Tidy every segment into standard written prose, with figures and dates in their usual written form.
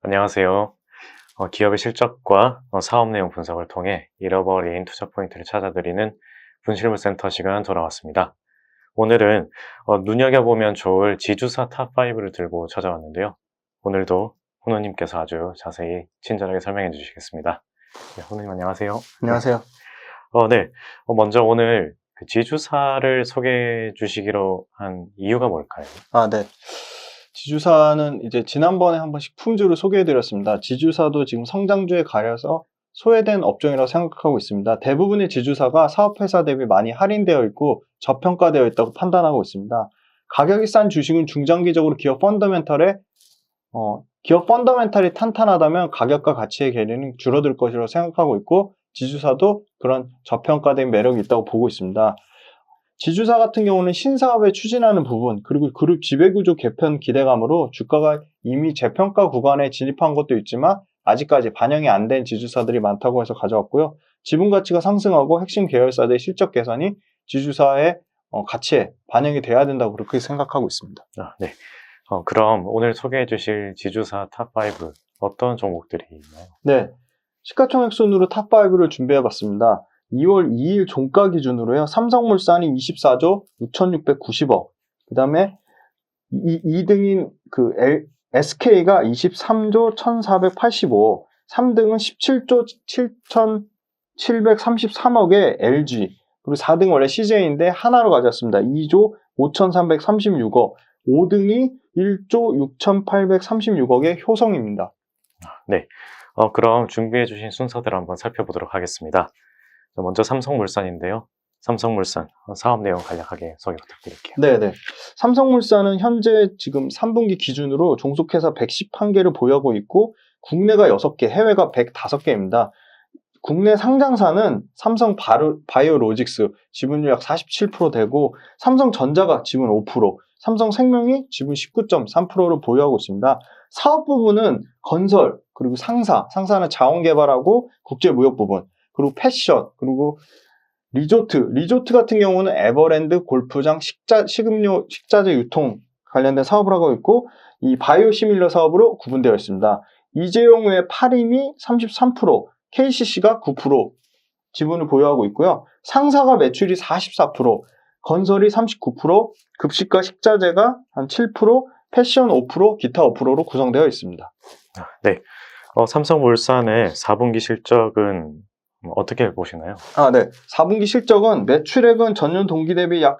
안녕하세요. 기업의 실적과 사업 내용 분석을 통해 잃어버린 투자 포인트를 찾아드리는 분실물센터 시간 돌아왔습니다. 오늘은 눈여겨보면 좋을 지주사 탑5를 들고 찾아왔는데요. 오늘도 훈우님께서 아주 자세히 친절하게 설명해 주시겠습니다. 네, 훈우님 안녕하세요. 안녕하세요. 네. 먼저 오늘 그 지주사를 소개해 주시기로 한 이유가 뭘까요? 네. 지주사는 이제 지난번에 한 번씩 품주를 소개해드렸습니다. 지주사도 지금 성장주에 가려서 소외된 업종이라고 생각하고 있습니다. 대부분의 지주사가 사업회사 대비 많이 할인되어 있고 저평가되어 있다고 판단하고 있습니다. 가격이 싼 주식은 중장기적으로 기업 펀더멘탈이 탄탄하다면 가격과 가치의 괴리는 줄어들 것이라고 생각하고 있고, 지주사도 그런 저평가된 매력이 있다고 보고 있습니다. 지주사 같은 경우는 신사업에 추진하는 부분, 그리고 그룹 지배구조 개편 기대감으로 주가가 이미 재평가 구간에 진입한 것도 있지만 아직까지 반영이 안 된 지주사들이 많다고 해서 가져왔고요. 지분 가치가 상승하고 핵심 계열사들의 실적 개선이 지주사의 가치에 반영이 돼야 된다고 그렇게 생각하고 있습니다. 네. 그럼 오늘 소개해 주실 지주사 탑5 어떤 종목들이 있나요? 네. 시가총액 순으로 탑5를 준비해봤습니다. 2월 2일 종가 기준으로요. 삼성물산이 24조 6,690억. 그 다음에 2등인 SK가 23조 1,485억. 3등은 17조 7,733억의 LG. 그리고 4등 원래 CJ인데 하나로 가졌습니다. 2조 5,336억. 5등이 1조 6,836억의 효성입니다. 네. 그럼 준비해 주신 순서대로 한번 살펴보도록 하겠습니다. 먼저 삼성물산인데요. 삼성물산 사업 내용 간략하게 소개 부탁드릴게요. 네네. 삼성물산은 현재 지금 3분기 기준으로 종속회사 111개를 보유하고 있고 국내가 6개, 해외가 105개입니다. 국내 상장사는 삼성 바이오로직스 지분율 약 47% 되고, 삼성전자가 지분 5%, 삼성생명이 지분 19.3%를 보유하고 있습니다. 사업 부분은 건설, 그리고 상사는 자원개발하고 국제무역 부분, 그리고 패션, 그리고 리조트 같은 경우는 에버랜드, 골프장, 식음료, 식자재 유통 관련된 사업을 하고 있고, 이 바이오 시밀러 사업으로 구분되어 있습니다. 이재용 외 8인이 33%, KCC가 9% 지분을 보유하고 있고요. 상사가 매출이 44%, 건설이 39%, 급식과 식자재가 한 7%, 패션 5%, 기타 5%로 구성되어 있습니다. 네. 삼성물산의 4분기 실적은 어떻게 보시나요? 네. 4분기 실적은 매출액은 전년 동기 대비 약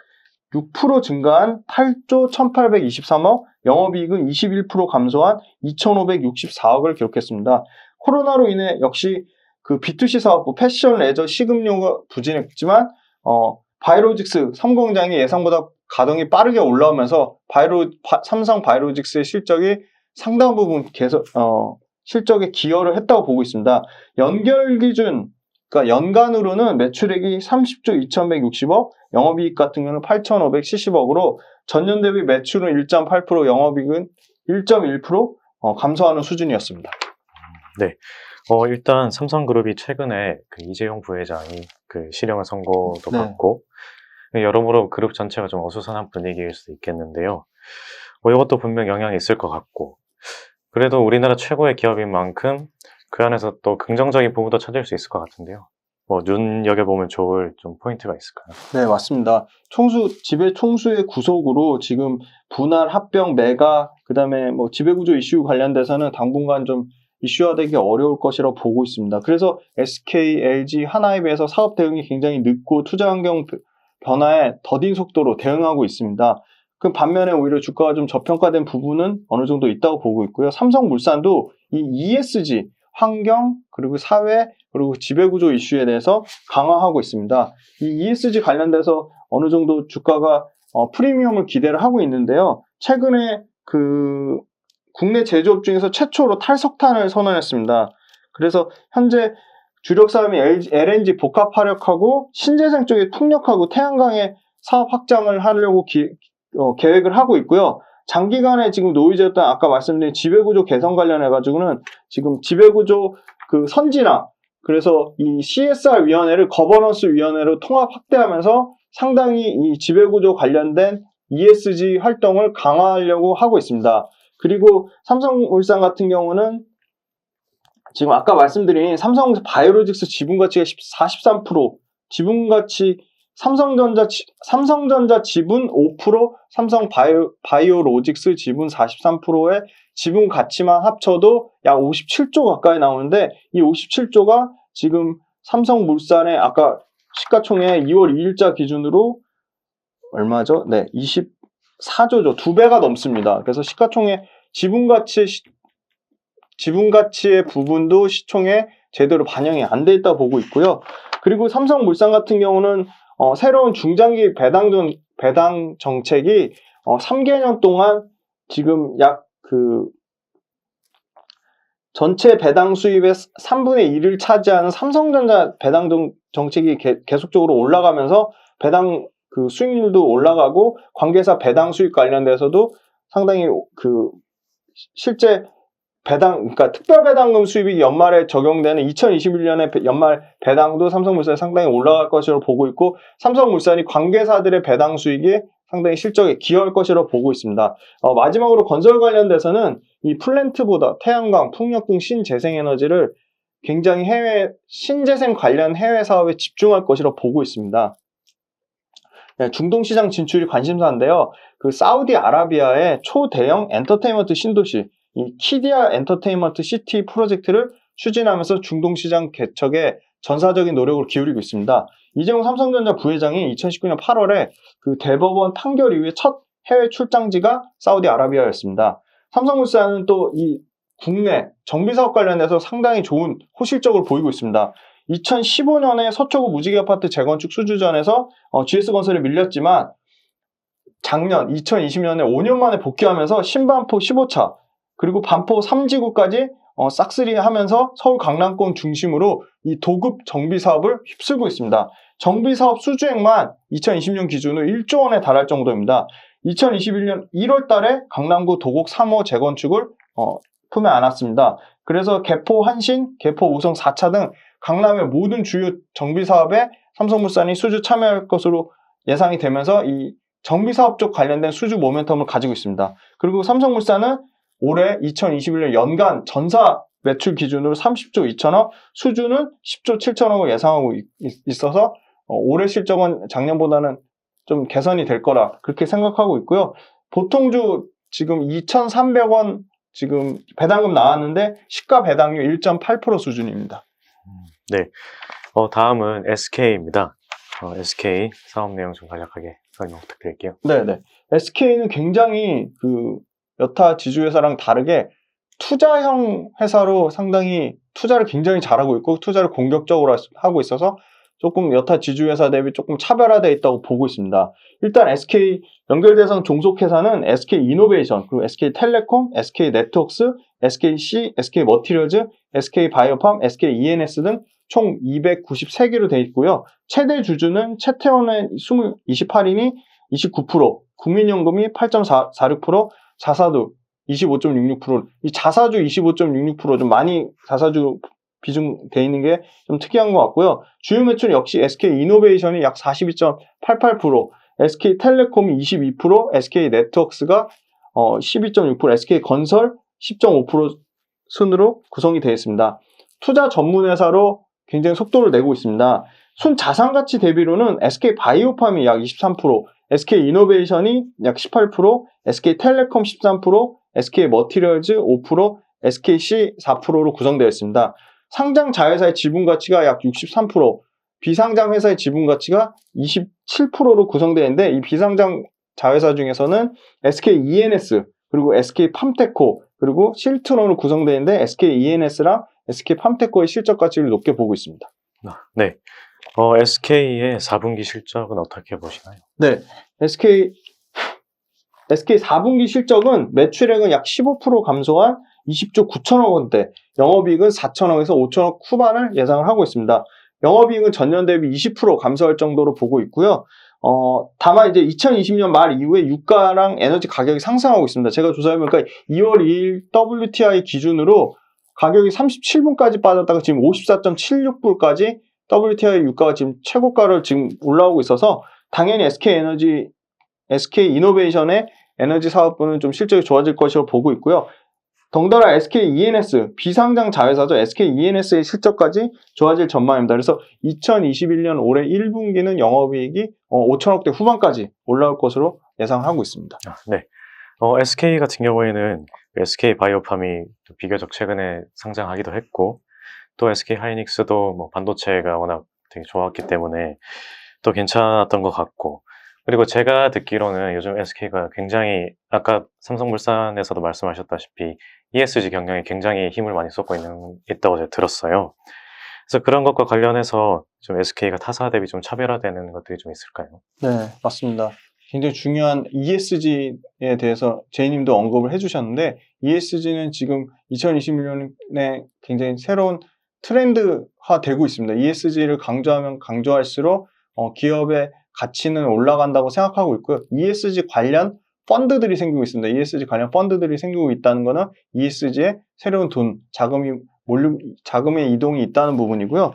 6% 증가한 8조 1,823억, 영업이익은 21% 감소한 2,564억을 기록했습니다. 코로나로 인해 역시 B2C 사업부 패션, 레저, 식음료가 부진했지만 바이오로직스 3공장이 예상보다 가동이 빠르게 올라오면서 삼성 바이오로직스의 실적이 상당 부분 실적에 기여를 했다고 보고 있습니다. 연결 기준, 그러니까 연간으로는 매출액이 30조 2,160억, 영업이익 같은 경우는 8,570억으로 전년 대비 매출은 1.8%, 영업이익은 1.1% 감소하는 수준이었습니다. 네. 일단 삼성그룹이 최근에 이재용 부회장이 실형을 선고도 받고, 여러모로 그룹 전체가 좀 어수선한 분위기일 수도 있겠는데요. 이것도 분명 영향이 있을 것 같고, 그래도 우리나라 최고의 기업인 만큼 그 안에서 또 긍정적인 부분도 찾을 수 있을 것 같은데요. 눈여겨보면 좋을 좀 포인트가 있을까요? 네, 맞습니다. 지배 총수의 구속으로 지금 분할, 합병, 매각, 그 다음에 지배구조 이슈 관련돼서는 당분간 좀 이슈화되기 어려울 것이라고 보고 있습니다. 그래서 SK, LG, 하나에 비해서 사업 대응이 굉장히 늦고 투자 환경 변화에 더딘 속도로 대응하고 있습니다. 그 반면에 오히려 주가가 좀 저평가된 부분은 어느 정도 있다고 보고 있고요. 삼성물산도 이 ESG, 환경, 그리고 사회, 그리고 지배구조 이슈에 대해서 강화하고 있습니다. 이 ESG 관련돼서 어느 정도 주가가 프리미엄을 기대를 하고 있는데요. 최근에 국내 제조업 중에서 최초로 탈석탄을 선언했습니다. 그래서 현재 주력 사업이 LNG 복합화력하고 신재생 쪽에 풍력하고 태양광의 사업 확장을 하려고 계획을 하고 있고요. 장기간에 지금 노이즈였던 아까 말씀드린 지배구조 개선 관련해가지고는 지금 지배구조 선진화, 그래서 이 CSR 위원회를 거버넌스 위원회로 통합 확대하면서 상당히 이 지배구조 관련된 ESG 활동을 강화하려고 하고 있습니다. 그리고 삼성물산 같은 경우는 지금 아까 말씀드린 삼성 바이오로직스 지분 가치가 43%, 지분 가치 삼성전자 지분 5%, 삼성 바이오로직스 지분 43%의 지분 가치만 합쳐도 약 57조 가까이 나오는데 이 57조가 지금 삼성물산의 아까 시가총액 2월 2일자 기준으로 얼마죠? 네, 24조죠. 2배가 넘습니다. 그래서 시가총액 지분 가치의 부분도 시총에 제대로 반영이 안 돼 있다 보고 있고요. 그리고 삼성물산 같은 경우는 새로운 중장기 배당 정책이 3개년 동안 지금 약 전체 배당 수입의 3분의 1을 차지하는 삼성전자 배당 정책이 계속적으로 올라가면서 배당 수익률도 올라가고 관계사 배당 수익 관련돼서도 상당히 실제 그러니까 특별 배당금 수입이 연말에 적용되는 2021년의 연말 배당도 삼성물산이 상당히 올라갈 것으로 보고 있고 삼성물산이 관계사들의 배당 수익이 상당히 실적에 기여할 것으로 보고 있습니다. 마지막으로 건설 관련돼서는 이 플랜트보다 태양광, 풍력 등 신재생에너지를 굉장히 신재생 관련 해외 사업에 집중할 것으로 보고 있습니다. 네, 중동 시장 진출이 관심사인데요. 사우디아라비아의 초대형 엔터테인먼트 신도시 이 키디아 엔터테인먼트 시티 프로젝트를 추진하면서 중동 시장 개척에 전사적인 노력을 기울이고 있습니다. 이재용 삼성전자 부회장이 2019년 8월에 대법원 판결 이후에 첫 해외 출장지가 사우디아라비아였습니다. 삼성물산은 또 이 국내 정비사업 관련해서 상당히 좋은 호실적을 보이고 있습니다. 2015년에 서초구 무지개 아파트 재건축 수주전에서 GS건설에 밀렸지만 작년 2020년에 5년 만에 복귀하면서 신반포 15차 그리고 반포 3지구까지 싹쓸이 하면서 서울 강남권 중심으로 이 도급 정비사업을 휩쓸고 있습니다. 정비사업 수주액만 2020년 기준으로 1조 원에 달할 정도입니다. 2021년 1월 달에 강남구 도곡 3호 재건축을 품에 안았습니다. 그래서 개포 한신, 개포 우성 4차 등 강남의 모든 주요 정비사업에 삼성물산이 수주 참여할 것으로 예상이 되면서 이 정비사업 쪽 관련된 수주 모멘텀을 가지고 있습니다. 그리고 삼성물산은 올해 2021년 연간 전사 매출 기준으로 30조 2천억, 수주는 10조 7천억을 예상하고 있어서 올해 실적은 작년보다는 좀 개선이 될 거라 그렇게 생각하고 있고요. 보통주 지금 2,300원 지금 배당금 나왔는데 시가 배당률 1.8% 수준입니다. 네, 다음은 SK입니다. SK 사업 내용 좀 간략하게 설명 부탁드릴게요. 네네. SK는 굉장히 여타 지주회사랑 다르게 투자형 회사로 상당히 투자를 굉장히 잘하고 있고 투자를 공격적으로 하고 있어서 조금 여타 지주회사 대비 조금 차별화되어 있다고 보고 있습니다. 일단 SK 연결대상 종속회사는 SK이노베이션, 그리고 SK텔레콤, SK네트워크스, SKC, SK머티리얼즈, SK바이오팜, SKENS 등 총 293개로 되어 있고요. 최대 주주는 채태원의 28인이 29%, 국민연금이 8.46%, 자사주 25.66%, 이 자사주 25.66% 좀 많이 자사주 비중 돼 있는 게 좀 특이한 것 같고요. 주요 매출 역시 SK이노베이션이 약 42.88%, SK텔레콤이 22%, SK네트워크스가 12.6%, SK건설 10.5% 순으로 구성이 되어 있습니다. 투자 전문 회사로 굉장히 속도를 내고 있습니다. 순자산가치 대비로는 SK바이오팜이 약 23%, SK이노베이션이 약 18%, SK텔레콤 13%, SK머티리얼즈 5%, SKC 4%로 구성되어 있습니다. 상장 자회사의 지분 가치가 약 63%, 비상장 회사의 지분 가치가 27%로 구성되어 있는데 이 비상장 자회사 중에서는 SKENS, 그리고 SK팜테코, 그리고 실트론으로 구성되어 있는데 SKENS랑 SK팜테코의 실적 가치를 높게 보고 있습니다. 네. SK의 4분기 실적은 어떻게 보시나요? 네. SK 4분기 실적은 매출액은 약 15% 감소한 20조 9천억 원대, 영업이익은 4천억에서 5천억 후반을 예상을 하고 있습니다. 영업이익은 전년 대비 20% 감소할 정도로 보고 있고요. 다만 이제 2020년 말 이후에 유가랑 에너지 가격이 상승하고 있습니다. 제가 조사해보니까 2월 2일 WTI 기준으로 가격이 37분까지 빠졌다가 지금 54.76불까지 WTI 유가가 지금 최고가를 지금 올라오고 있어서 당연히 SK이노베이션의 에너지 사업부는 좀 실적이 좋아질 것으로 보고 있고요. 덩달아 SK E&S 비상장 자회사죠. SK E&S의 실적까지 좋아질 전망입니다. 그래서 2021년 올해 1분기는 영업이익이 5천억대 후반까지 올라올 것으로 예상하고 있습니다. 네. SK 같은 경우에는 SK 바이오팜이 비교적 최근에 상장하기도 했고, 또 SK 하이닉스도 뭐 반도체가 워낙 되게 좋았기 때문에 또 괜찮았던 것 같고, 그리고 제가 듣기로는 요즘 SK가 굉장히 아까 삼성물산에서도 말씀하셨다시피 ESG 경영에 굉장히 힘을 많이 쏟고 있다고 제가 들었어요. 그래서 그런 것과 관련해서 좀 SK가 타사 대비 좀 차별화되는 것들이 좀 있을까요? 네, 맞습니다. 굉장히 중요한 ESG에 대해서 제이님도 언급을 해주셨는데, ESG는 지금 2021년에 굉장히 새로운 트렌드화 되고 있습니다. ESG를 강조하면 강조할수록 기업의 가치는 올라간다고 생각하고 있고요. ESG 관련 펀드들이 생기고 있습니다. ESG 관련 펀드들이 생기고 있다는 것은 ESG에 새로운 돈, 자금의 이동이 있다는 부분이고요.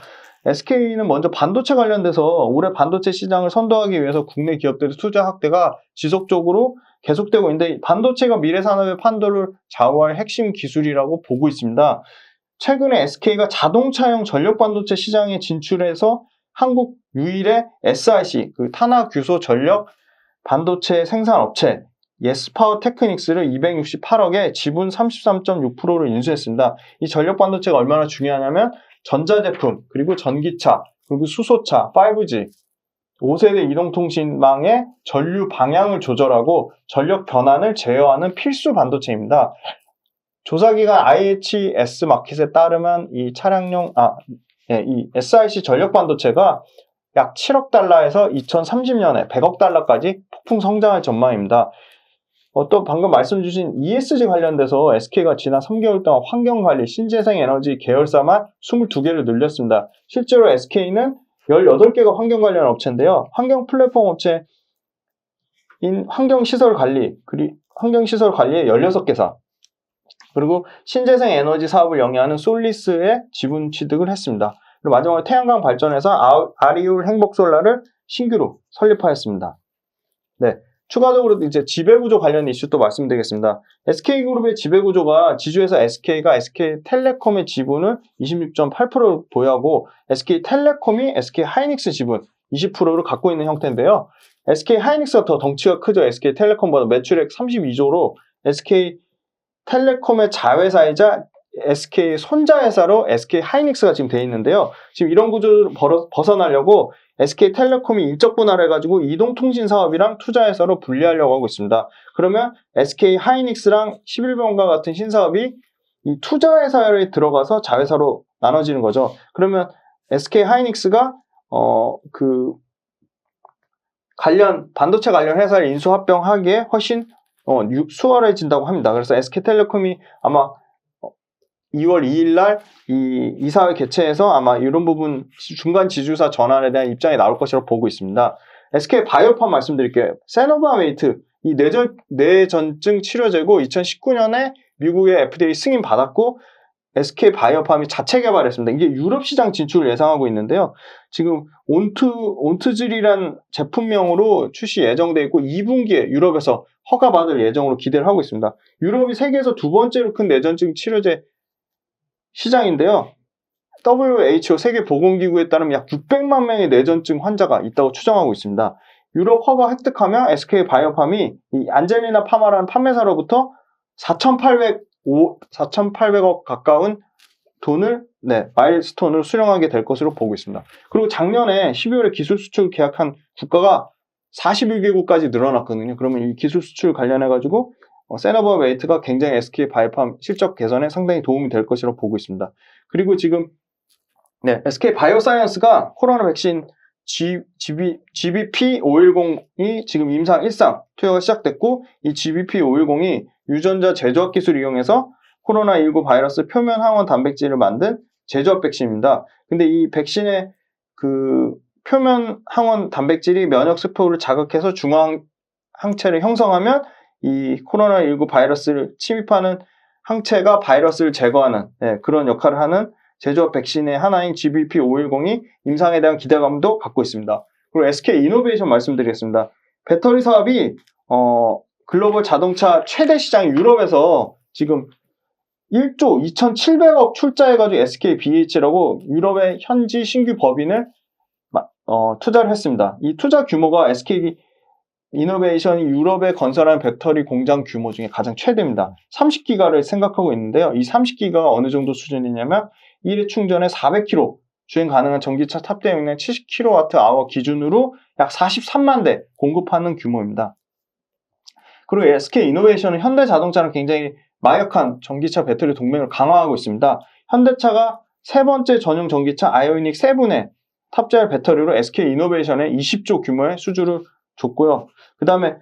SK는 먼저 반도체 관련돼서 올해 반도체 시장을 선도하기 위해서 국내 기업들의 투자 확대가 지속적으로 계속되고 있는데, 반도체가 미래 산업의 판도를 좌우할 핵심 기술이라고 보고 있습니다. 최근에 SK가 자동차용 전력 반도체 시장에 진출해서 한국 유일의 SiC, 탄화규소 전력 반도체 생산업체 예스파워 테크닉스를 268억에 지분 33.6%를 인수했습니다. 이 전력 반도체가 얼마나 중요하냐면 전자제품, 그리고 전기차, 그리고 수소차, 5G, 5세대 이동통신망의 전류 방향을 조절하고 전력 변환을 제어하는 필수 반도체입니다. 조사기관 IHS 마켓에 따르면 이 이 SiC 전력 반도체가 약 7억 달러에서 2030년에 100억 달러까지 폭풍 성장할 전망입니다. 또 방금 말씀 주신 ESG 관련돼서 SK가 지난 3개월 동안 환경관리, 신재생에너지 계열사만 22개를 늘렸습니다. 실제로 SK는 18개가 환경관련 업체인데요. 환경 플랫폼 업체인 환경시설 관리에 16개사, 그리고 신재생에너지 사업을 영위하는 솔리스에 지분 취득을 했습니다. 그리고 마지막으로 태양광 발전에서 아리울 행복솔라를 신규로 설립하였습니다. 네. 추가적으로 이제 지배구조 관련 이슈도 말씀드리겠습니다. SK그룹의 지배구조가 지주회사 SK가 SK텔레콤의 지분을 26.8%를 보유하고 SK텔레콤이 SK하이닉스 지분 20%를 갖고 있는 형태인데요. SK하이닉스가 더 덩치가 크죠. SK텔레콤보다 매출액 32조로 SK텔레콤의 자회사이자 SK 손자회사로 SK하이닉스가 지금 되어 있는데요. 지금 이런 구조를 벗어나려고 SK텔레콤이 인적 분할을 해가지고 이동통신 사업이랑 투자회사로 분리하려고 하고 있습니다. 그러면 SK하이닉스랑 11번과 같은 신사업이 이 투자회사에 들어가서 자회사로 나눠지는 거죠. 그러면 SK하이닉스가 반도체 관련 회사를 인수합병하기에 훨씬 수월해진다고 합니다. 그래서 SK텔레콤이 아마 2월 2일 날 이 이사회 개최해서 아마 이런 부분 중간 지주사 전환에 대한 입장이 나올 것이라고 보고 있습니다. SK 바이오팜 말씀드릴게요. 세노바메이트, 이 뇌전증 치료제고 2019년에 미국의 FDA 승인 받았고 SK 바이오팜이 자체 개발했습니다. 이게 유럽 시장 진출을 예상하고 있는데요. 지금 온트즐이란 제품명으로 출시 예정돼 있고 2분기에 유럽에서 허가받을 예정으로 기대를 하고 있습니다. 유럽이 세계에서 두 번째로 큰 뇌전증 치료제 시장인데요. WHO 세계보건기구에 따르면 약 600만 명의 뇌전증 환자가 있다고 추정하고 있습니다. 유럽 허가 획득하면 SK 바이오팜이 이 안젤리나 파마라는 판매사로부터 4,800억 가까운 돈을 마일스톤을 수령하게 될 것으로 보고 있습니다. 그리고 작년에 12월에 기술 수출 계약한 국가가 41개국까지 늘어났거든요. 그러면 이 기술 수출 관련해가지고 세노바메이트가 굉장히 SK 바이오팜 실적 개선에 상당히 도움이 될 것이라고 보고 있습니다. 그리고 지금 SK 바이오사이언스가 코로나 백신 GBP510이 지금 임상 1상 투여가 시작됐고, 이 GBP510이 유전자 제조학 기술을 이용해서 코로나19 바이러스 표면 항원 단백질을 만든 제조학 백신입니다. 근데 이 백신의 표면 항원 단백질이 면역 세포를 자극해서 중화 항체를 형성하면 이 코로나19 바이러스를 침입하는 항체가 바이러스를 제거하는 그런 역할을 하는 제조업 백신의 하나인 GBP510이 임상에 대한 기대감도 갖고 있습니다. 그리고 SK 이노베이션 말씀드리겠습니다. 배터리 사업이 글로벌 자동차 최대 시장 유럽에서 지금 1조 2,700억 출자해가지고 SK BH라고 유럽의 현지 신규 법인을 투자를 했습니다. 이 투자 규모가 SK 이노베이션이 유럽에 건설한 배터리 공장 규모 중에 가장 최대입니다. 30기가를 생각하고 있는데요. 이 30기가가 어느 정도 수준이냐면 1회 충전에 400km 주행 가능한 전기차 탑재 용량 70kWh 기준으로 약 43만 대 공급하는 규모입니다. 그리고 SK 이노베이션은 현대자동차랑 굉장히 마약한 전기차 배터리 동맹을 강화하고 있습니다. 현대차가 세 번째 전용 전기차 아이오닉 7에 탑재할 배터리로 SK 이노베이션에 20조 규모의 수주를 줬고요. 그 다음에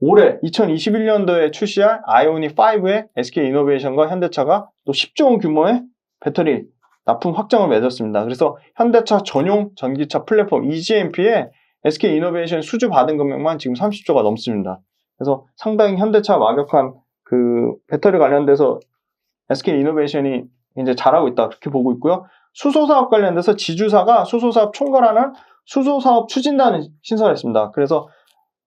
올해 2021년도에 출시할 아이오닉 5에 SK 이노베이션과 현대차가 또 10조 원 규모의 배터리 납품 확정을 맺었습니다. 그래서 현대차 전용 전기차 플랫폼 EGMP에 SK 이노베이션 수주 받은 금액만 지금 30조가 넘습니다. 그래서 상당히 현대차 막역한 그 배터리 관련돼서 SK 이노베이션이 이제 잘하고 있다 그렇게 보고 있고요. 수소 사업 관련돼서 지주사가 수소 사업 총괄하는 수소 사업 추진단을 신설했습니다. 그래서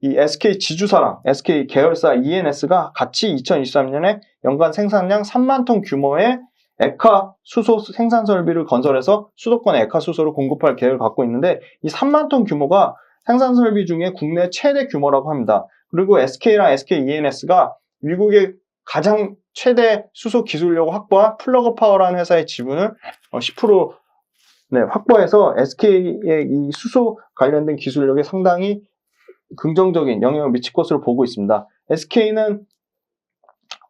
이 SK 지주사랑 SK 계열사 ENS가 같이 2023년에 연간 생산량 3만 톤 규모의 액화 수소 생산 설비를 건설해서 수도권에 액화 수소를 공급할 계획을 갖고 있는데 이 3만 톤 규모가 생산 설비 중에 국내 최대 규모라고 합니다. 그리고 SK랑 SK ENS가 미국의 가장 최대 수소 기술력 확보한 플러그 파워라는 회사의 지분을 10% 확보해서 SK의 이 수소 관련된 기술력에 상당히 긍정적인 영향을 미칠 것으로 보고 있습니다. SK는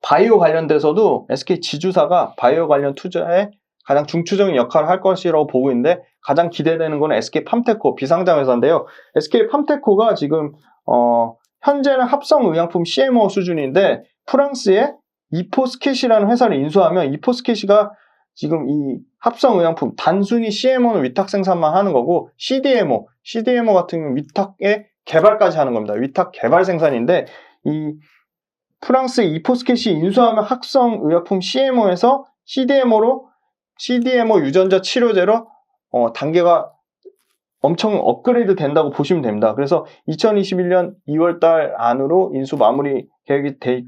바이오 관련돼서도 SK 지주사가 바이오 관련 투자에 가장 중추적인 역할을 할 것이라고 보고 있는데 가장 기대되는 건 SK 팜테코 비상장 회사인데요. SK 팜테코가 지금 현재는 합성의약품 CMO 수준인데 프랑스의 이포스켓이라는 회사를 인수하면 이포스켓이가 지금 이 합성의약품 단순히 CMO는 위탁 생산만 하는 거고 CDMO 같은 경우는 위탁의 개발까지 하는 겁니다. 위탁 개발 생산인데 이 프랑스 이포스켓이 인수하면 합성의약품 CMO에서 CDMO 유전자 치료제로 단계가 엄청 업그레이드 된다고 보시면 됩니다. 그래서 2021년 2월달 안으로 인수 마무리 계획이 돼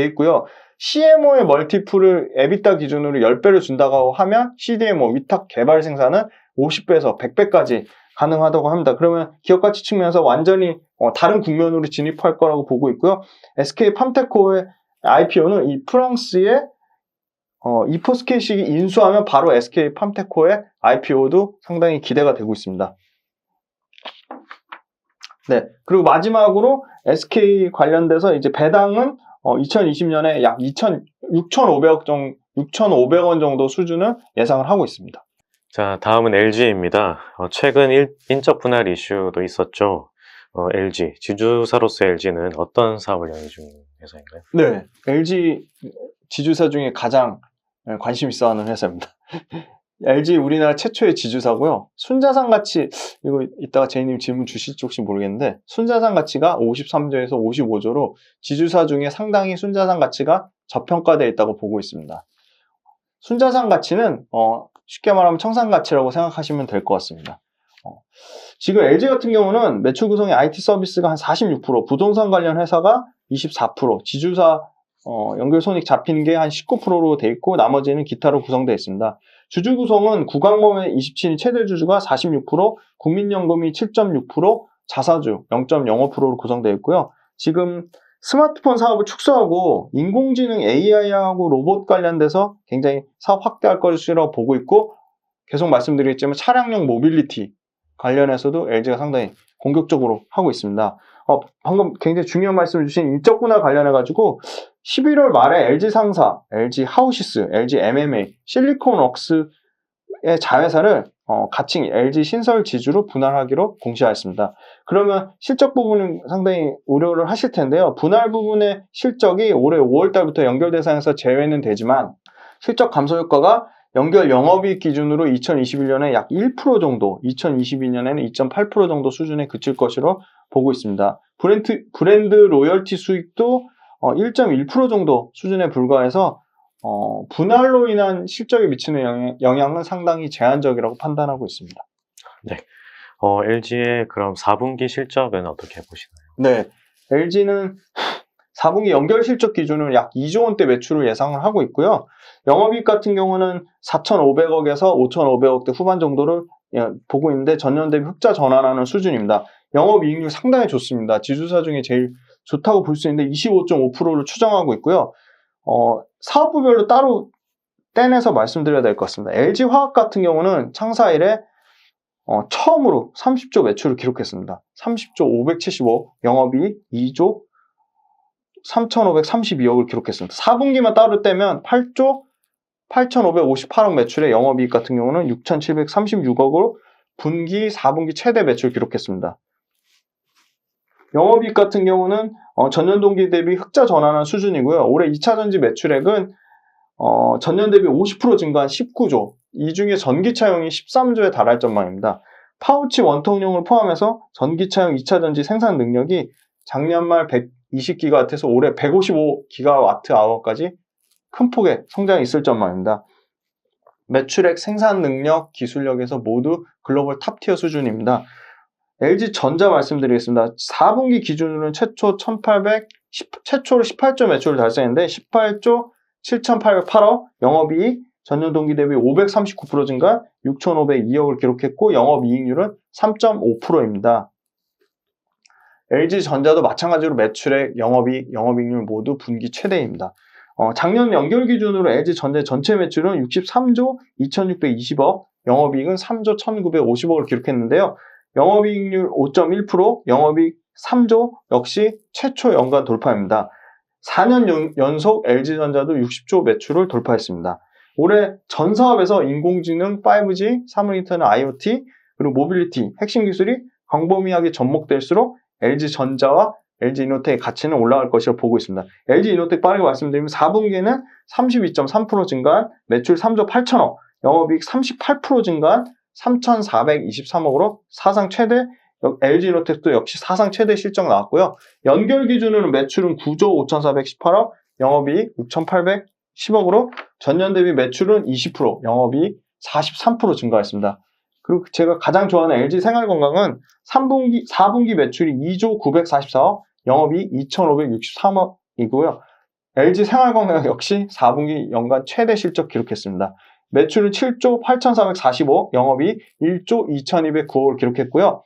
있고요. CMO의 멀티플을 에비타 기준으로 10배를 준다고 하면 CDMO 위탁 개발 생산은 50배에서 100배까지 가능하다고 합니다. 그러면 기업가치 측면에서 완전히 다른 국면으로 진입할 거라고 보고 있고요. SK 팜테코의 IPO는 이 프랑스의 이포스켓이 인수하면 바로 SK 팜테코의 IPO도 상당히 기대가 되고 있습니다. 네. 그리고 마지막으로 SK 관련돼서 이제 배당은 2020년에 약 6,500원 정도 수준을 예상을 하고 있습니다. 자, 다음은 LG입니다. 최근 인적 분할 이슈도 있었죠. LG, 지주사로서 LG는 어떤 사업을 영위 중인 회사인가요? 네. LG 지주사 중에 가장 관심 있어 하는 회사입니다. LG 우리나라 최초의 지주사고요. 순자산 가치, 이거 이따가 제이님 질문 주실지 혹시 모르겠는데, 순자산 가치가 53조에서 55조로 지주사 중에 상당히 순자산 가치가 저평가되어 있다고 보고 있습니다. 순자산 가치는, 쉽게 말하면 청산 가치라고 생각하시면 될 것 같습니다. 지금 LG 같은 경우는 매출 구성의 IT 서비스가 한 46%, 부동산 관련 회사가 24%, 지주사 연결 손익 잡힌 게 한 19%로 돼 있고 나머지는 기타로 구성되어 있습니다. 주주 구성은 구광범의 27인 최대 주주가 46%, 국민연금이 7.6%, 자사주 0.05%로 구성되어 있고요. 지금 스마트폰 사업을 축소하고 인공지능 AI하고 로봇 관련돼서 굉장히 사업 확대할 것이라고 보고 있고 계속 말씀드리겠지만 차량용 모빌리티 관련해서도 LG가 상당히 공격적으로 하고 있습니다. 방금 굉장히 중요한 말씀을 주신 인적 분할 관련해가지고 11월 말에 LG 상사, LG 하우시스, LG MMA, 실리콘웍스의 자회사를 가칭 LG 신설 지주로 분할하기로 공시하였습니다. 그러면 실적 부분은 상당히 우려를 하실 텐데요. 분할 부분의 실적이 올해 5월 달부터 연결 대상에서 제외는 되지만 실적 감소 효과가 연결 영업이익 기준으로 2021년에 약 1% 정도, 2022년에는 2.8% 정도 수준에 그칠 것으로 보고 있습니다. 브랜드 로열티 수익도 1.1% 정도 수준에 불과해서 분할로 인한 실적에 미치는 영향은 상당히 제한적이라고 판단하고 있습니다. 네. LG의 그럼 4분기 실적은 어떻게 보시나요? 네. LG는 4분기 연결 실적 기준으로 약 2조 원대 매출을 예상을 하고 있고요. 영업이익 같은 경우는 4,500억에서 5,500억대 후반 정도를 보고 있는데 전년 대비 흑자 전환하는 수준입니다. 영업이익률 상당히 좋습니다. 지주사 중에 제일 좋다고 볼 수 있는데 25.5%를 추정하고 있고요. 사업부별로 따로 떼내서 말씀드려야 될 것 같습니다. LG화학 같은 경우는 창사 이래 처음으로 30조 매출을 기록했습니다. 30조 575억, 영업이익 2조 3,532억을 기록했습니다. 4분기만 따로 떼면 8조 8,558억 매출의 영업이익 같은 경우는 6,736억으로 분기 4분기 최대 매출 기록했습니다. 영업이익 같은 경우는 전년 동기 대비 흑자 전환한 수준이고요. 올해 2차전지 매출액은 전년 대비 50% 증가한 19조, 이 중에 전기차용이 13조에 달할 전망입니다. 파우치 원통용을 포함해서 전기차용 2차전지 생산 능력이 작년 말 120기가와트에서 올해 155기가와트-아워까지 큰 폭의 성장이 있을 전망입니다. 매출액, 생산 능력, 기술력에서 모두 글로벌 탑티어 수준입니다. LG전자 말씀드리겠습니다. 4분기 기준으로는 최초로 18조 매출을 달성했는데 18조 7,808억, 영업이익 전년 동기 대비 539% 증가 6,502억을 기록했고 영업이익률은 3.5%입니다. LG전자도 마찬가지로 매출액, 영업이익, 영업이익률 모두 분기 최대입니다. 작년 연결 기준으로 LG전자의 전체 매출은 63조 2,620억, 영업이익은 3조 1,950억을 기록했는데요. 영업이익률 5.1%, 영업이익 3조 역시 최초 연간 돌파입니다. 4년 연속 LG전자도 60조 매출을 돌파했습니다. 올해 전 사업에서 인공지능, 5G, 사물인터넷, IoT, 그리고 모빌리티, 핵심 기술이 광범위하게 접목될수록 LG전자와 LG이노텍의 가치는 올라갈 것이라고 보고 있습니다. LG이노텍 빠르게 말씀드리면 4분기에는 32.3% 증가한 매출 3조 8천억, 영업이익 38% 증가한 3,423억으로 사상 최대, LG이노텍도 역시 사상 최대 실적 나왔고요. 연결 기준으로는 매출은 9조 5,418억, 영업이익 6,810억으로 전년 대비 매출은 20%, 영업이익 43% 증가했습니다. 그리고 제가 가장 좋아하는 LG생활건강은 4분기 매출이 2조 944억, 영업이익 2,563억이고요. LG생활건강 역시 4분기 연간 최대 실적 기록했습니다. 매출은 7조 8,445억, 영업이익 1조 2,209억을 기록했고요.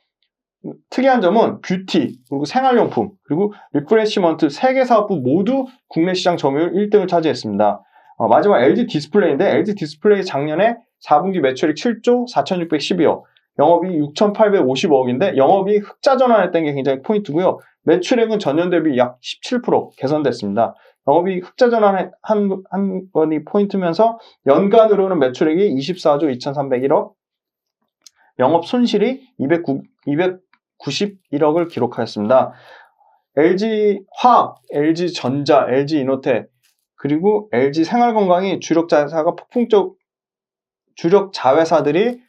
특이한 점은 뷰티, 그리고 생활용품, 그리고 리프레시먼트 3개 사업부 모두 국내 시장 점유율 1등을 차지했습니다. 마지막 LG 디스플레이인데 LG 디스플레이 작년에 4분기 매출액 7조 4,612억, 영업이익 6,850억인데 영업이익 흑자 전환했다는 게 굉장히 포인트고요. 매출액은 전년 대비 약 17% 개선됐습니다. 영업이익 흑자 전환한 건이 포인트면서 연간으로는 매출액이 24조 2,301억, 영업 손실이 291억을 기록하였습니다. LG화학, LG전자, LG이노텍, 그리고 LG생활건강이 주력 자회사들이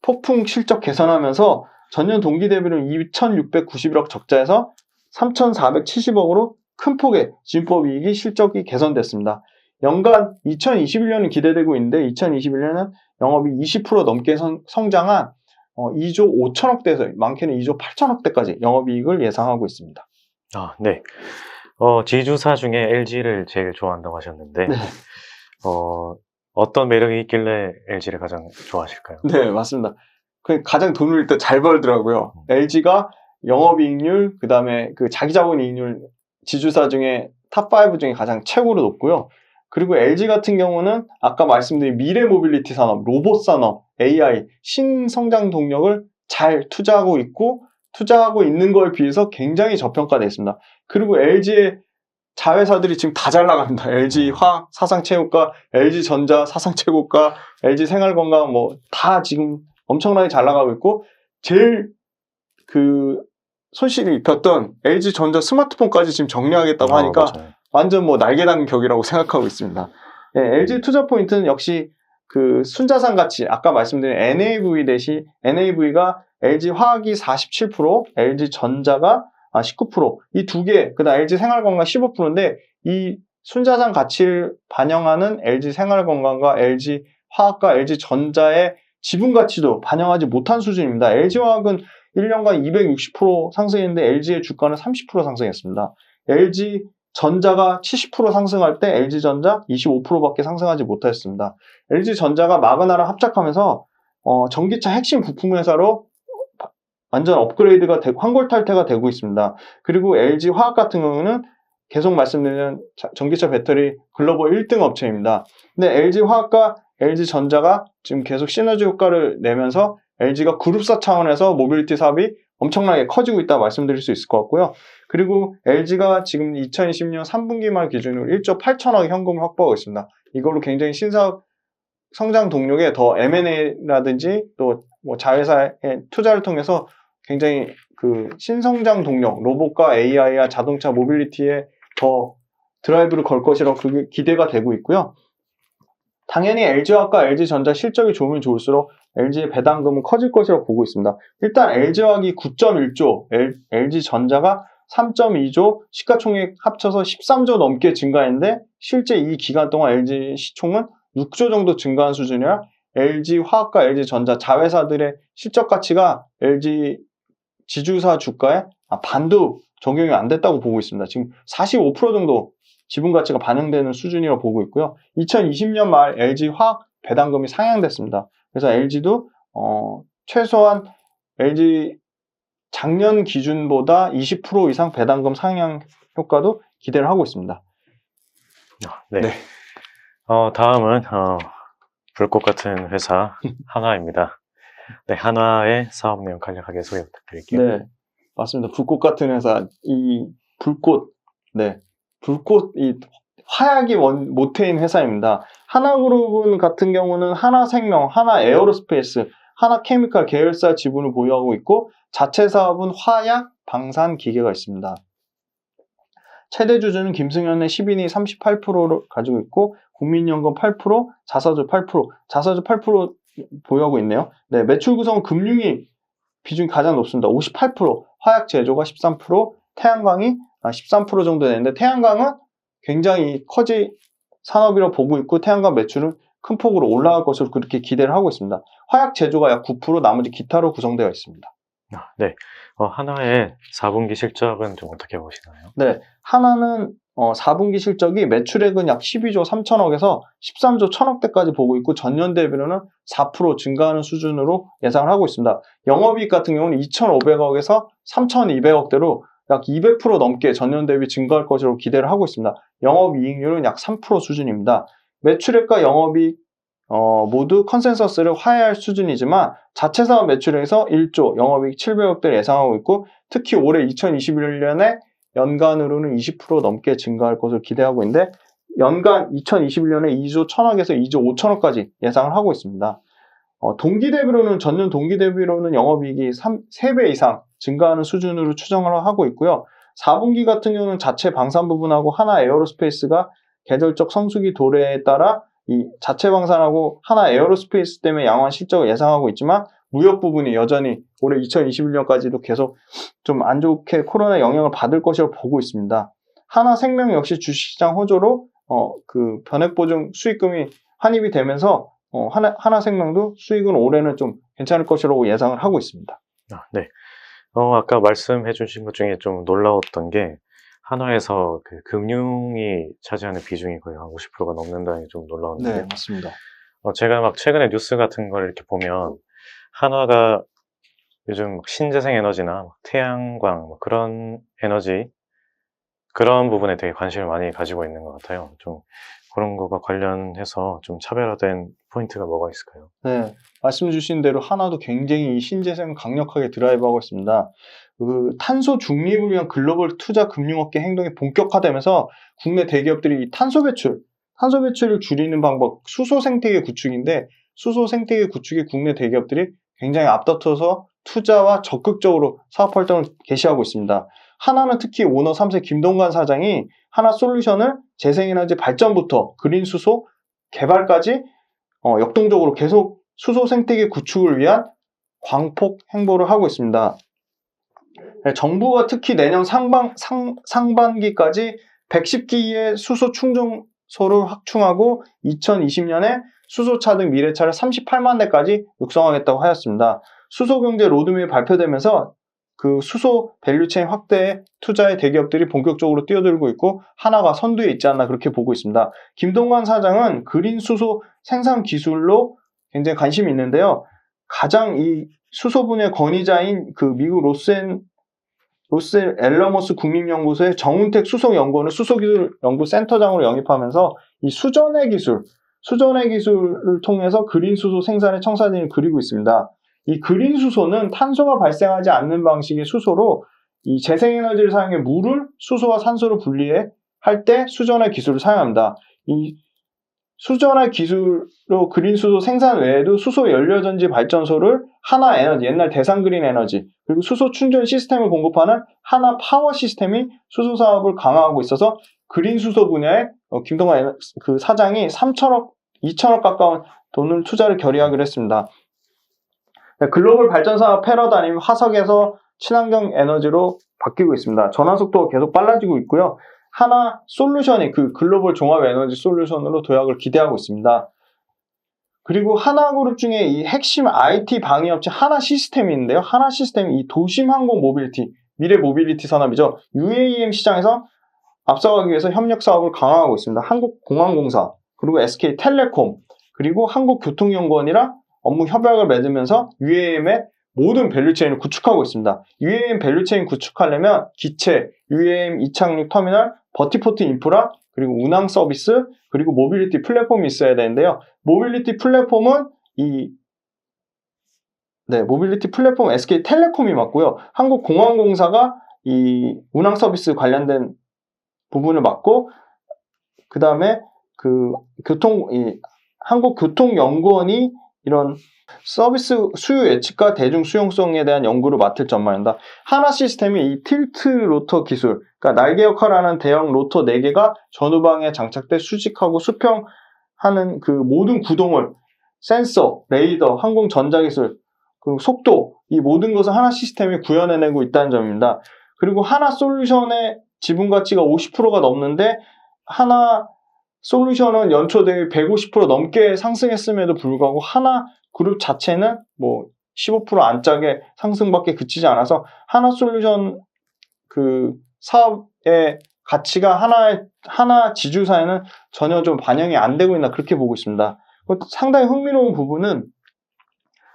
폭풍 실적 개선하면서 전년 동기 대비로 2,691억 적자에서 3,470억으로 큰 폭의 진법이익이 실적이 개선됐습니다. 연간 2021년은 기대되고 있는데 2021년은 영업이 20% 넘게 성장한 2조 5천억대에서 많게는 2조 8천억대까지 영업이익을 예상하고 있습니다. 아, 네. 지주사 중에 LG를 제일 좋아한다고 하셨는데, 네. 어떤 매력이 있길래 LG를 가장 좋아하실까요? 네, 맞습니다. 가장 돈을 일단 잘 벌더라고요. LG가 영업이익률, 그 다음에 그 자기자본이익률 지주사 중에 탑5 중에 가장 최고로 높고요. 그리고 LG 같은 경우는 아까 말씀드린 미래 모빌리티 산업, 로봇 산업, AI, 신성장 동력을 잘 투자하고 있는 거에 비해서 굉장히 저평가되어 있습니다. 그리고 LG의 자회사들이 지금 다 잘 나갑니다. LG화학 사상 최고가, LG전자 사상 최고가, LG생활건강 다 지금 엄청나게 잘 나가고 있고, 제일 손실을 입혔던 LG전자 스마트폰까지 지금 정리하겠다고 하니까 맞아요. 완전 날개 달린 격이라고 생각하고 있습니다. 네, LG 투자 포인트는 역시 순자산 가치, 아까 말씀드린 NAV가 LG화학이 47%, LG전자가 19%, 이 두 개, 그다음 LG생활건강 15%인데 이 순자산 가치를 반영하는 LG생활건강과 LG화학과 LG전자의 지분 가치도 반영하지 못한 수준입니다. LG화학은 1년간 260% 상승했는데 LG의 주가는 30% 상승했습니다. LG 전자가 70% 상승할 때 LG전자 25%밖에 상승하지 못했습니다. LG전자가 마그나랑 합작하면서 전기차 핵심 부품 회사로 완전 업그레이드가 되고 환골탈태가 되고 있습니다. 그리고 LG화학 같은 경우는 계속 말씀드리는 전기차 배터리 글로벌 1등 업체입니다. 근데 LG화학과 LG전자가 지금 계속 시너지 효과를 내면서 LG가 그룹사 차원에서 모빌리티 사업이 엄청나게 커지고 있다 말씀드릴 수 있을 것 같고요. 그리고 LG가 지금 2020년 3분기 말 기준으로 1조 8천억의 현금을 확보하고 있습니다. 이걸로 굉장히 신사업 성장 동력에 더 M&A라든지 또 뭐 자회사의 투자를 통해서 굉장히 그 신성장 동력, 로봇과 AI와 자동차 모빌리티에 더 드라이브를 걸 것이라고 그게 기대가 되고 있고요. 당연히 LG화학과 LG전자 실적이 좋으면 좋을수록 LG의 배당금은 커질 것이라고 보고 있습니다. 일단 LG화학이 9.1조, LG전자가 3.2조, 시가총액 합쳐서 13조 넘게 증가했는데 실제 이 기간 동안 LG 시총은 6조 정도 증가한 수준이라 LG화학과 LG전자 자회사들의 실적 가치가 LG 지주사 주가에 반도 적용이 안 됐다고 보고 있습니다. 지금 45% 정도 지분 가치가 반영되는 수준이라고 보고 있고요. 2020년 말 LG화학 배당금이 상향됐습니다. 그래서 LG도 최소한 LG 작년 기준보다 20% 이상 배당금 상향 효과도 기대를 하고 있습니다. 네. 네. 다음은 불꽃 같은 회사 한화입니다. 네, 한화의 사업 내용 간략하게 소개 부탁드릴게요. 네, 맞습니다. 불꽃 같은 회사, 이 불꽃, 네, 불꽃, 이 화약이 모태인 회사입니다. 하나그룹은 같은 경우는 하나생명, 하나에어로스페이스, 하나케미칼 계열사 지분을 보유하고 있고 자체 사업은 화약, 방산 기계가 있습니다. 최대 주주는 김승현의 10인이 38%를 가지고 있고 국민연금 8%, 자사주 8%, 자사주 8% 보유하고 있네요. 네, 매출 구성은 금융이 비중이 가장 높습니다. 58%, 화약 제조가 13%, 태양광이 13% 정도 되는데 태양광은 굉장히 커질 산업이라고 보고 있고 태양광 매출은 큰 폭으로 올라갈 것으로 그렇게 기대를 하고 있습니다. 화약 제조가 약 9%, 나머지 기타로 구성되어 있습니다. 네, 한화의 4분기 실적은 좀 어떻게 보시나요? 네, 하나는 4분기 실적이 매출액은 약 12조 3천억에서 13조 1천억대까지 보고 있고 전년 대비로는 4% 증가하는 수준으로 예상을 하고 있습니다. 영업이익 같은 경우는 2,500억에서 3,200억대로 약 200% 넘게 전년 대비 증가할 것으로 기대를 하고 있습니다. 영업이익률은 약 3% 수준입니다. 매출액과 영업이익 모두 컨센서스를 화해할 수준이지만 자체 사업 매출액에서 1조, 영업이익 700억대를 예상하고 있고 특히 올해 2021년에 연간으로는 20% 넘게 증가할 것으로 기대하고 있는데 연간 2021년에 2조 1천억에서 2조 5천억까지 예상을 하고 있습니다. 동기 대비로는 전년 동기 대비로는 영업이익이 3배 이상 증가하는 수준으로 추정을 하고 있고요. 4분기 같은 경우는 자체 방산 부분하고 하나 에어로스페이스가 계절적 성수기 도래에 따라 이 자체 방산하고 하나 에어로스페이스 때문에 양호한 실적을 예상하고 있지만 무역 부분이 여전히 올해 2021년까지도 계속 좀 안 좋게 코로나 영향을 받을 것이라고 보고 있습니다. 하나생명 역시 주식시장 호조로 그 변액보증 수익금이 환입이 되면서 하나생명도 수익은 올해는 좀 괜찮을 것이라고 예상을 하고 있습니다. 네. 아까 말씀해 주신 것 중에 좀 놀라웠던 게 한화에서 그 금융이 차지하는 비중이 거의 한 50%가 넘는다는 게 좀 놀라웠는데 네, 맞습니다. 제가 막 최근에 뉴스 같은 걸 이렇게 보면 한화가 요즘 신재생 에너지나 태양광 그런 에너지 그런 부분에 되게 관심을 많이 가지고 있는 것 같아요. 좀 그런 거가 관련해서 좀 차별화된 포인트가 뭐가 있을까요? 네, 말씀 주신 대로 하나도 굉장히 이 신재생을 강력하게 드라이브하고 있습니다. 그 탄소 중립을 위한 글로벌 투자 금융업계 행동이 본격화되면서 국내 대기업들이 탄소 배출을 줄이는 방법, 수소 생태계 구축인데 수소 생태계 구축에 국내 대기업들이 굉장히 앞다퉈서 투자와 적극적으로 사업 활동을 개시하고 있습니다. 하나는 특히 오너 3세 김동관 사장이 하나솔루션을 재생에너지 발전부터 그린 수소 개발까지 역동적으로 계속 수소 생태계 구축을 위한 광폭 행보를 하고 있습니다. 정부가 특히 내년 상반기까지 110기의 수소 충전소를 확충하고 2020년에 수소차 등 미래차를 38만 대까지 육성하겠다고 하였습니다. 수소경제 로드맵이 발표되면서 그 수소 밸류체인 확대에 투자에 대기업들이 본격적으로 뛰어들고 있고 하나가 선두에 있지 않나 그렇게 보고 있습니다. 김동관 사장은 그린 수소 생산 기술로 굉장히 관심이 있는데요. 가장 이 수소 분야 권위자인 그 미국 로스 앨러머스 국립연구소의 정운택 수소연구원을 수소기술연구센터장으로 영입하면서 이 수전의 기술을 통해서 그린 수소 생산의 청사진을 그리고 있습니다. 이 그린 수소는 탄소가 발생하지 않는 방식의 수소로 이 재생에너지를 사용해 물을 수소와 산소로 분리해 할 때 수전의 기술을 사용합니다. 이 수전의 기술로 그린 수소 생산 외에도 수소 연료전지 발전소를 하나에너지, 옛날 대상그린 에너지, 그리고 수소 충전 시스템을 공급하는 하나 파워 시스템이 수소 사업을 강화하고 있어서 그린 수소 분야에 김동관 그 사장이 2천억 가까운 돈을 투자를 결의하기로 했습니다. 글로벌 발전사업 패러다임이 화석에서 친환경 에너지로 바뀌고 있습니다. 전환 속도가 계속 빨라지고 있고요. 하나 솔루션이 그 글로벌 종합 에너지 솔루션으로 도약을 기대하고 있습니다. 그리고 하나그룹 중에 이 핵심 IT 방위업체 하나 시스템이 있는데요. 하나 시스템이 이 도심 항공 모빌리티, 미래 모빌리티 산업이죠. UAM 시장에서 앞서가기 위해서 협력 사업을 강화하고 있습니다. 한국공항공사, 그리고 SK텔레콤, 그리고 한국교통연구원이랑 업무 협약을 맺으면서 UAM의 모든 밸류체인을 구축하고 있습니다. UAM 밸류체인 구축하려면 기체, UAM 이착륙 터미널, 버티포트 인프라, 그리고 운항 서비스, 그리고 모빌리티 플랫폼이 있어야 되는데요. 모빌리티 플랫폼은 모빌리티 플랫폼 SK텔레콤이 맡고요. 한국공항공사가 이 운항 서비스 관련된 부분을 맡고, 그 다음에 한국교통연구원이 이런 서비스 수요 예측과 대중 수용성에 대한 연구를 맡을 전망입니다. 하나 시스템이 이 틸트 로터 기술, 그러니까 날개 역할을 하는 대형 로터 4개가 전후방에 장착돼 수직하고 수평하는 그 모든 구동을 센서, 레이더, 항공 전자기술, 그리고 속도, 이 모든 것을 하나 시스템이 구현해내고 있다는 점입니다. 그리고 하나 솔루션의 지분 가치가 50%가 넘는데 하나 솔루션은 연초 대비 150% 넘게 상승했음에도 불구하고 하나 그룹 자체는 뭐 15% 안짝의 상승밖에 그치지 않아서 하나 솔루션 그 사업의 가치가 하나 지주사에는 전혀 좀 반영이 안 되고 있나 그렇게 보고 있습니다. 상당히 흥미로운 부분은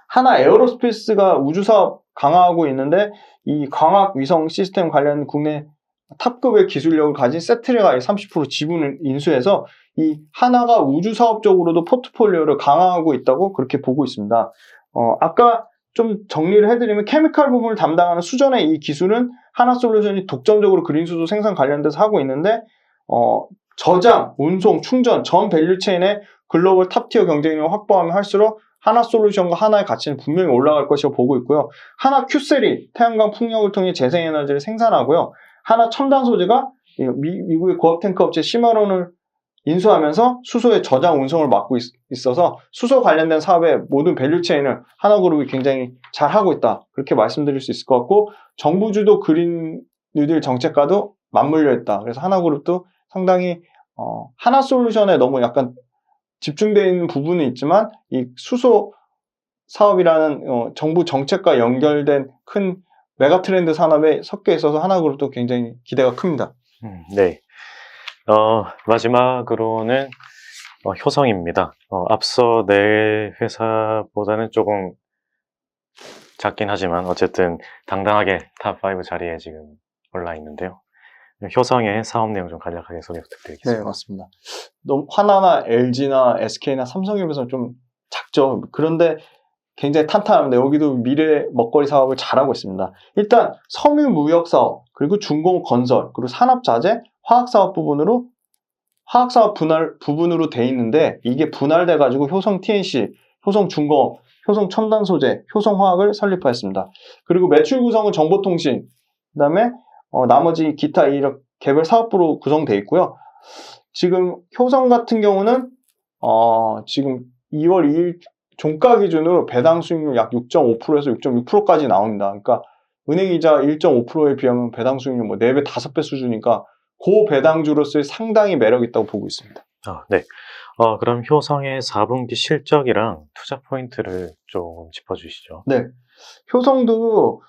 하나 에어로스페이스가 우주 사업 강화하고 있는데 이 광학 위성 시스템 관련 국내 탑급의 기술력을 가진 세트레가 30% 지분을 인수해서 이 하나가 우주 사업 적으로도 포트폴리오를 강화하고 있다고 그렇게 보고 있습니다. 아까 좀 정리를 해드리면 케미칼 부분을 담당하는 수전의 이 기술은 하나솔루션이 독점적으로 그린 수소 생산 관련돼서 하고 있는데 저장, 운송, 충전 전 밸류체인의 글로벌 탑티어 경쟁력을 확보하면 할수록 하나솔루션과 하나의 가치는 분명히 올라갈 것이라고 보고 있고요. 하나 큐셀이 태양광 풍력을 통해 재생에너지를 생산하고요. 하나 첨단 소재가 미국의 고압 탱크 업체 시마론을 인수하면서 수소의 저장 운송을 맡고 있어서 수소 관련된 사업의 모든 밸류체인을 하나그룹이 굉장히 잘하고 있다. 그렇게 말씀드릴 수 있을 것 같고 정부 주도 그린 뉴딜 정책과도 맞물려 있다. 그래서 하나그룹도 상당히 하나솔루션에 너무 약간 집중되어 있는 부분은 있지만 이 수소 사업이라는 정부 정책과 연결된 큰 메가 트렌드 산업에 섞여 있어서 하나그룹도 굉장히 기대가 큽니다. 네. 마지막으로는 효성입니다. 앞서 네 회사보다는 조금 작긴 하지만 어쨌든 당당하게 탑5 자리에 지금 올라 있는데요. 효성의 사업 내용 좀 간략하게 소개 부탁드리겠습니다. 네, 맞습니다. 너무 하나나 LG나 SK나 삼성에 비해서 좀 작죠. 그런데 굉장히 탄탄합니다. 여기도 미래 먹거리 사업을 잘하고 있습니다. 일단 섬유 무역 사업, 그리고 중공 건설, 그리고 산업자재, 화학사업 분할 부분으로 돼 있는데 이게 분할돼 가지고 효성 TNC, 효성 중공업, 효성 첨단 소재, 효성 화학을 설립하였습니다. 그리고 매출 구성은 정보통신, 그다음에 나머지 기타 이런 개별 사업부로 구성되어 있고요. 지금 효성 같은 경우는 지금 2월 2일 종가 기준으로 배당 수익률 약 6.5%에서 6.6%까지 나옵니다. 그러니까 은행이자 1.5%에 비하면 배당 수익률 뭐 4배, 5배 수준이니까 고배당주로서의 상당히 매력 있다고 보고 있습니다. 네. 그럼 효성의 4분기 실적이랑 투자 포인트를 좀 짚어주시죠. 네. 효성도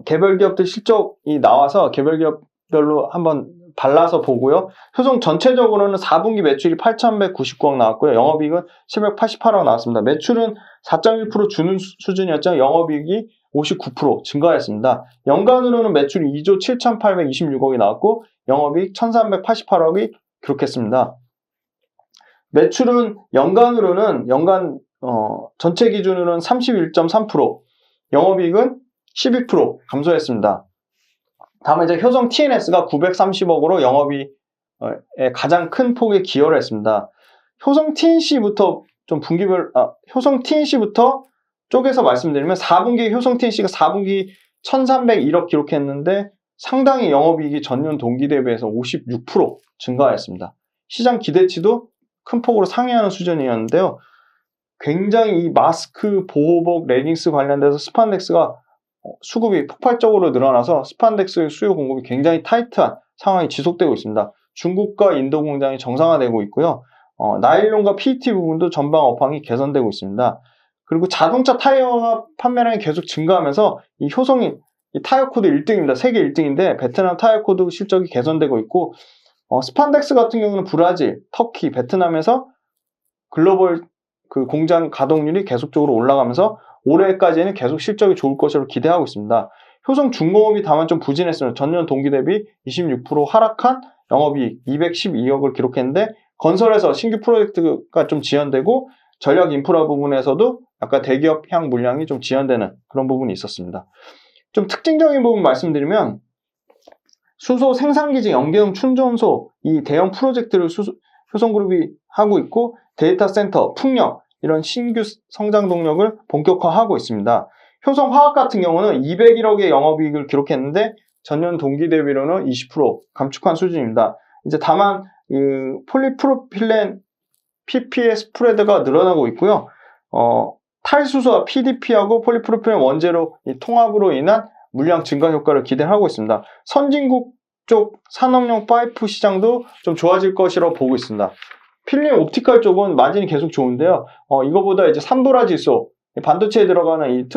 개별 기업들 실적이 나와서 개별 기업별로 한번 발라서 보고요. 효성 전체적으로는 4분기 매출이 8,199억 나왔고요. 영업이익은 788억 나왔습니다. 매출은 4.1% 주는 수준이었죠. 영업이익이 59% 증가했습니다. 연간으로는 매출이 2조 7,826억이 나왔고 영업이익 1,388억이 기록했습니다. 매출은 연간 전체 기준으로는 31.3%, 영업이익은 12% 감소했습니다. 다음에 이제 효성 TNS가 930억으로 영업이익에 가장 큰 폭의 기여를 했습니다. 효성 TNC부터 효성 TNC부터 쪼개서 말씀드리면 4분기 효성 TNC가 4분기 1,301억 기록했는데 상당히 영업이익이 전년 동기 대비해서 56% 증가했습니다. 시장 기대치도 큰 폭으로 상회하는 수준이었는데요. 굉장히 이 마스크, 보호복, 레깅스 관련돼서 스판덱스가 수급이 폭발적으로 늘어나서 스판덱스 수요 공급이 굉장히 타이트한 상황이 지속되고 있습니다. 중국과 인도 공장이 정상화되고 있고요. 나일론과 PET 부분도 전방 업황이 개선되고 있습니다. 그리고 자동차 타이어 판매량이 계속 증가하면서 이 효성이 이 타이어 코드 1등입니다. 세계 1등인데 베트남 타이어 코드 실적이 개선되고 있고 스판덱스 같은 경우는 브라질, 터키, 베트남에서 글로벌 그 공장 가동률이 계속적으로 올라가면서 올해까지는 계속 실적이 좋을 것으로 기대하고 있습니다. 효성 중공업이 다만 좀 부진했습니다. 전년 동기 대비 26% 하락한 영업이익 212억을 기록했는데 건설에서 신규 프로젝트가 좀 지연되고 전략 인프라 부분에서도 약간 대기업향 물량이 좀 지연되는 그런 부분이 있었습니다. 좀 특징적인 부분 말씀드리면 수소 생산기지 연계형 충전소 이 대형 프로젝트를 효성그룹이 하고 있고 데이터 센터, 풍력 이런 신규 성장 동력을 본격화하고 있습니다. 효성화학 같은 경우는 201억의 영업이익을 기록했는데 전년 동기 대비로는 20% 감축한 수준입니다. 이제 다만 폴리프로필렌 PP의 스프레드가 늘어나고 있고요. 탈수소와 PDP하고 폴리프로필렌 원재료 통합으로 인한 물량 증가 효과를 기대하고 있습니다. 선진국 쪽 산업용 파이프 시장도 좀 좋아질 것이라고 보고 있습니다. 필름 옵티컬 쪽은 마진이 계속 좋은데요. 이거보다 이제 삼도라지소, 반도체에 들어가는 이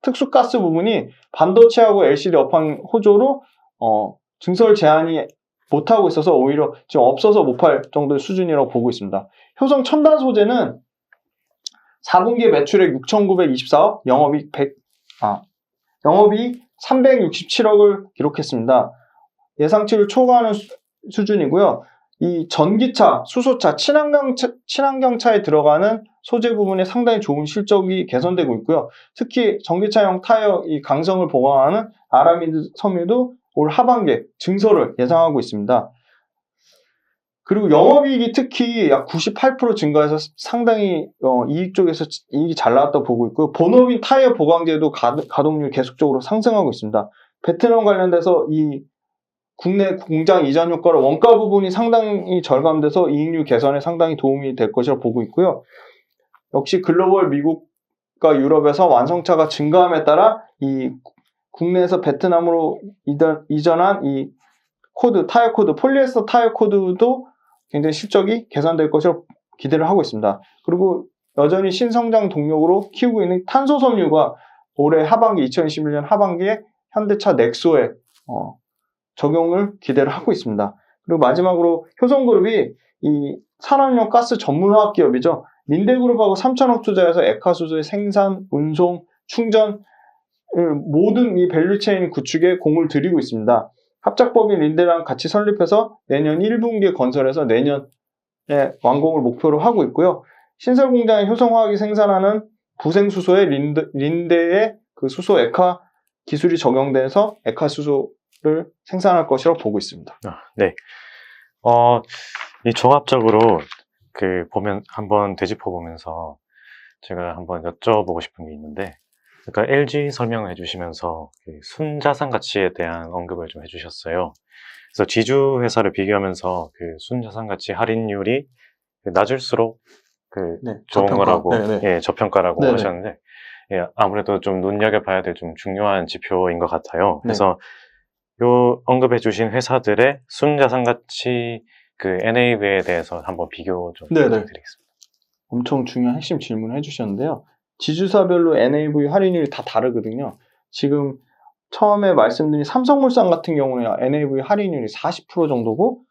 특수가스 부분이 반도체하고 LCD 업황 호조로 증설 제한이 못하고 있어서 오히려 지금 없어서 못 팔 정도의 수준이라고 보고 있습니다. 효성 첨단 소재는 4분기 매출액 6,924억, 영업이익 367억을 기록했습니다. 예상치를 초과하는 수준이고요. 이 전기차, 수소차, 친환경차에 들어가는 소재 부분에 상당히 좋은 실적이 개선되고 있고요. 특히 전기차용 타이어 이 강성을 보강하는 아라미드 섬유도 올 하반기에 증설을 예상하고 있습니다. 그리고 영업이익이 특히 약 98% 증가해서 상당히 이익 쪽에서 이익이 잘 나왔다고 보고 있고요. 본업인 타이어 보강제도 가동률 계속적으로 상승하고 있습니다. 베트남 관련돼서 이 국내 공장 이전 효과로 원가 부분이 상당히 절감돼서 이익률 개선에 상당히 도움이 될 것이라고 보고 있고요. 역시 글로벌 미국과 유럽에서 완성차가 증가함에 따라 이 국내에서 베트남으로 이전한 이 타이어 코드, 폴리에스터 타이어 코드도 굉장히 실적이 개선될 것으로 기대를 하고 있습니다. 그리고 여전히 신성장 동력으로 키우고 있는 탄소 섬유가 올해 하반기, 2021년 하반기에 현대차 넥소에 적용을 기대를 하고 있습니다. 그리고 마지막으로 효성그룹이 이 산업용 가스 전문화학 기업이죠. 린데그룹하고 3천억 투자해서 액화수소의 생산, 운송, 충전 모든 이 밸류체인 구축에 공을 들이고 있습니다. 합작법인 린데랑 같이 설립해서 내년 1분기에 건설해서 내년에 완공을 목표로 하고 있고요. 신설 공장의 효성화학이 생산하는 부생수소에 린데의 그 수소 액화 기술이 적용돼서 액화수소를 생산할 것이라고 보고 있습니다. 네. 이 종합적으로 한번 되짚어 보면서 제가 한번 여쭤보고 싶은 게 있는데, 그러니까 LG 설명을 해주시면서 순자산 가치에 대한 언급을 좀 해주셨어요. 그래서 지주 회사를 비교하면서 순자산 가치 할인율이 낮을수록 좋은 거라고, 저평가라고 네네. 하셨는데, 아무래도 좀 눈여겨봐야 될 좀 중요한 지표인 것 같아요. 그래서 요 언급해주신 회사들의 순자산 가치 NAV에 대해서 한번 비교 좀 부탁드리겠습니다. 엄청 중요한 핵심 질문을 해주셨는데요. 지주사별로 NAV 할인율이 다 다르거든요. 지금 처음에 말씀드린 삼성물산 같은 경우는 NAV 할인율이 40% 정도고,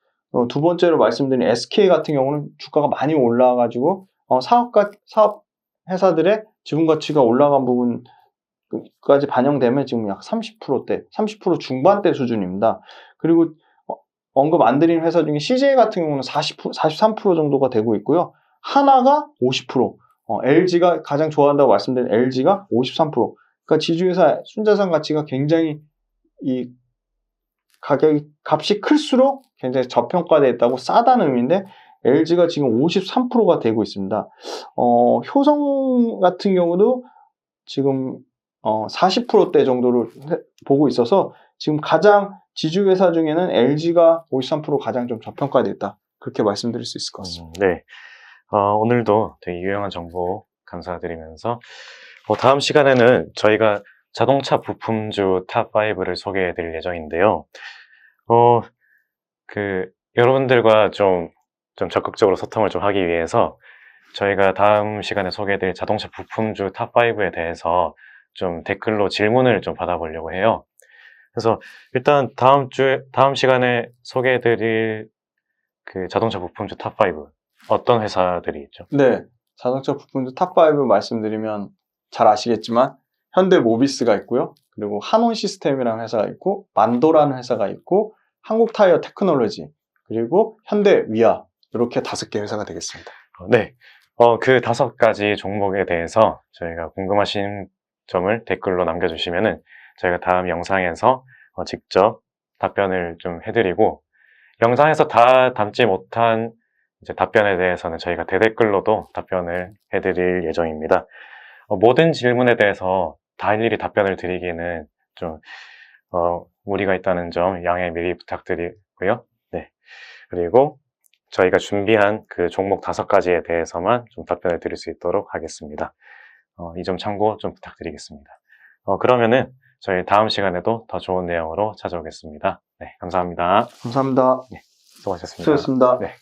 두 번째로 말씀드린 SK 같은 경우는 주가가 많이 올라가지고 사업 회사들의 지분 가치가 올라간 부분까지 반영되면 지금 약 30%대, 30% 중반대 수준입니다. 그리고 언급 안 드린 회사 중에 CJ 같은 경우는 43% 정도가 되고 있고요. 하나가 50%, LG가 가장 좋아한다고 말씀드린 LG가 53%. 그러니까 지주회사 순자산 가치가 굉장히 이 값이 클수록 굉장히 저평가되어 있다고 싸다는 의미인데, LG가 지금 53%가 되고 있습니다. 효성 같은 경우도 지금 40%대 정도를 보고 있어서 지금 가장 지주회사 중에는 LG가 53% 가장 좀 저평가되어 있다. 그렇게 말씀드릴 수 있을 것 같습니다. 네. 오늘도 되게 유용한 정보 감사드리면서 다음 시간에는 저희가 자동차 부품주 탑5를 소개해 드릴 예정인데요. 여러분들과 좀 적극적으로 소통을 좀 하기 위해서 저희가 다음 시간에 소개해 드릴 자동차 부품주 탑5에 대해서 좀 댓글로 질문을 좀 받아보려고 해요. 그래서 일단 다음 시간에 소개해 드릴 그 자동차 부품주 탑5 어떤 회사들이 있죠? 네. 자동차 부품주 탑5 말씀드리면 잘 아시겠지만 현대모비스가 있고요. 그리고 한온시스템이라는 회사가 있고, 만도라는 회사가 있고, 한국타이어 테크놀로지, 그리고 현대위아, 이렇게 5개 회사가 되겠습니다. 네. 그 5가지 종목에 대해서 저희가 궁금하신 점을 댓글로 남겨주시면은 저희가 다음 영상에서 직접 답변을 좀 해드리고, 영상에서 다 담지 못한 이제 답변에 대해서는 저희가 대댓글로도 답변을 해드릴 예정입니다. 모든 질문에 대해서 다 일일이 답변을 드리기에는 좀 무리가 있다는 점 양해 미리 부탁드리고요. 네. 그리고 저희가 준비한 그 종목 5가지에 대해서만 좀 답변을 드릴 수 있도록 하겠습니다. 이 점 참고 좀 부탁드리겠습니다. 그러면은 저희 다음 시간에도 더 좋은 내용으로 찾아오겠습니다. 네, 감사합니다. 감사합니다. 수고하셨습니다. 수고하셨습니다. 네.